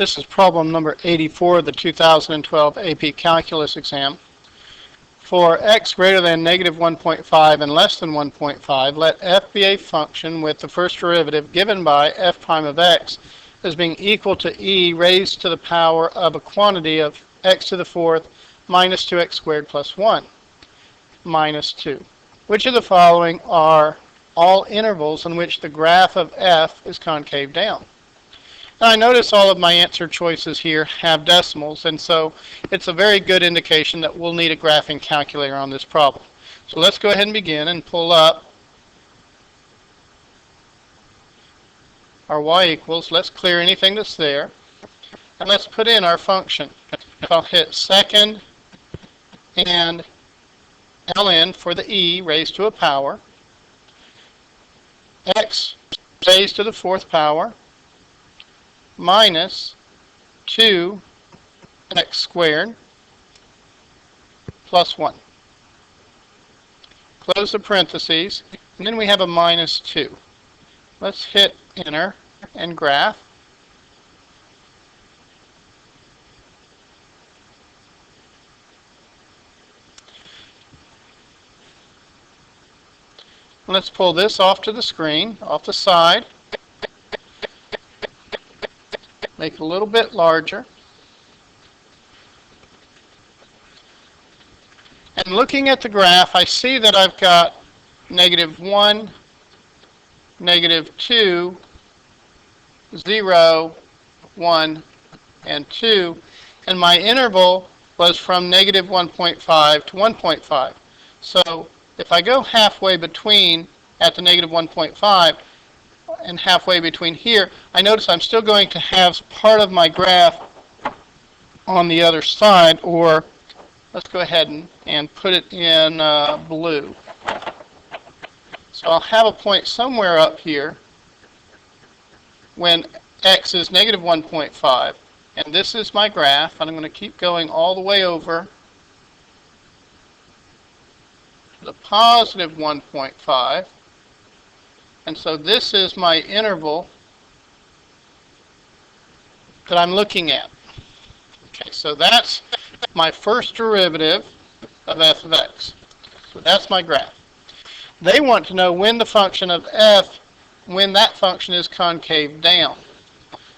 This is problem number 84 of the 2012 AP Calculus exam. For x greater than negative 1.5 and less than 1.5, let f be a function with the first derivative given by f prime of x as being equal to e raised to the power of a quantity of x to the fourth minus 2x squared plus 1 minus 2. Which of the following are all intervals in which the graph of f is concave down? Now I notice all of my answer choices here have decimals, and so it's a very good indication that we'll need a graphing calculator on this problem. So let's go ahead and begin and pull up our y equals. Let's clear anything that's there, and let's put in our function. If I'll hit second and ln for the e raised to a power, x raised to the fourth power, minus 2x squared plus 1. Close the parentheses, and then we have a minus 2. Let's hit enter and graph. Let's pull this off to the screen, off the side. Make it a little bit larger. And looking at the graph, I see that I've got negative 1, negative 2, 0, 1, and 2. And my interval was from negative 1.5 to 1.5. So if I go halfway between at the negative 1.5, and halfway between here, I notice I'm still going to have part of my graph on the other side, or let's go ahead and put it in blue. So I'll have a point somewhere up here when x is negative 1.5, and this is my graph, and I'm going to keep going all the way over to the positive 1.5. And so this is my interval that I'm looking at. Okay, so that's my first derivative of f of x. So that's my graph. They want to know when the function of f, when that function is concave down.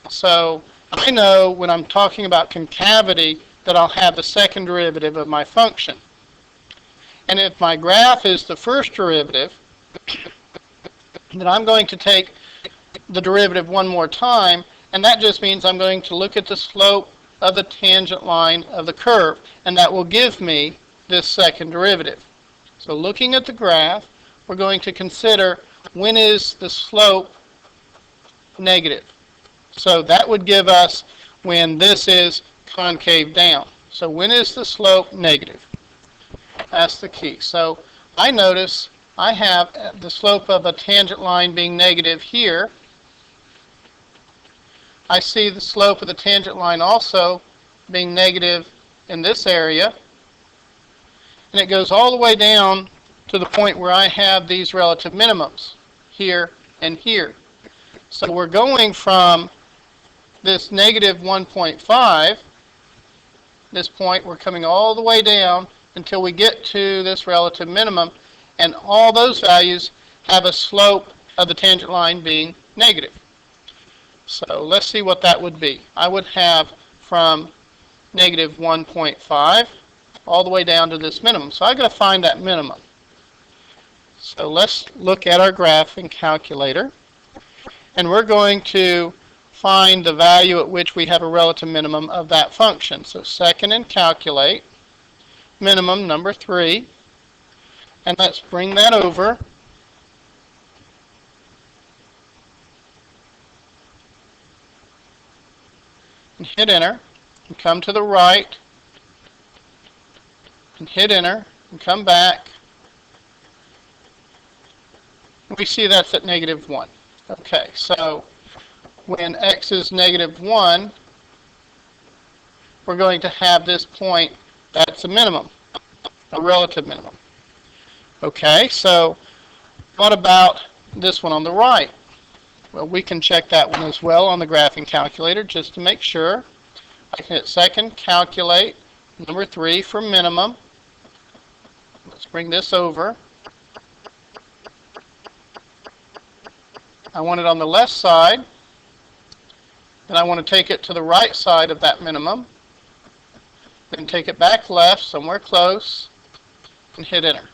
So I know when I'm talking about concavity that I'll have the second derivative of my function. And if my graph is the first derivative, then I'm going to take the derivative one more time, and that just means I'm going to look at the slope of the tangent line of the curve, and that will give me this second derivative. So looking at the graph, we're going to consider when is the slope negative. So that would give us when this is concave down. So when is the slope negative? That's the key. So I notice I have the slope of a tangent line being negative here. I see the slope of the tangent line also being negative in this area. And it goes all the way down to the point where I have these relative minimums here and here. So we're going from this negative 1.5, this point, we're coming all the way down until we get to this relative minimum. And all those values have a slope of the tangent line being negative. So let's see what that would be. I would have from negative 1.5 all the way down to this minimum. So I've got to find that minimum. So let's look at our graphing calculator. And we're going to find the value at which we have a relative minimum of that function. So second and calculate, minimum number 3. And let's bring that over. And hit enter. And come to the right. And hit enter. And come back. And we see that's at negative 1. Okay, so when x is negative 1, we're going to have this point that's a minimum, a relative minimum. Okay, so what about this one on the right? Well, we can check that one as well on the graphing calculator just to make sure. I can hit second, calculate, number 3 for minimum. Let's bring this over. I want it on the left side. Then I want to take it to the right side of that minimum. Then take it back left, somewhere close, and hit enter.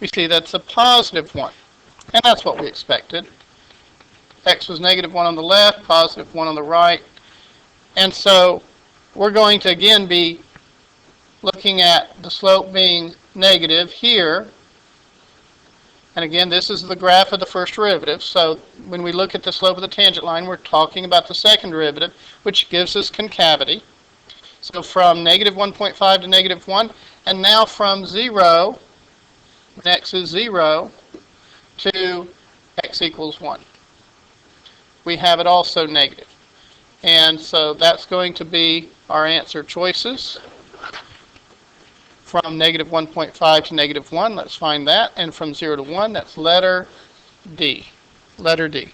We see that's a positive 1. And that's what we expected. X was negative 1 on the left, positive 1 on the right. And so we're going to again be looking at the slope being negative here. And again, this is the graph of the first derivative. So when we look at the slope of the tangent line, we're talking about the second derivative, which gives us concavity. So from negative 1.5 to negative 1, and now from 0, when x is 0, to x equals 1. We have it also negative. And so that's going to be our answer choices. From negative 1.5 to negative 1, let's find that. And from 0 to 1, that's letter D. Letter D.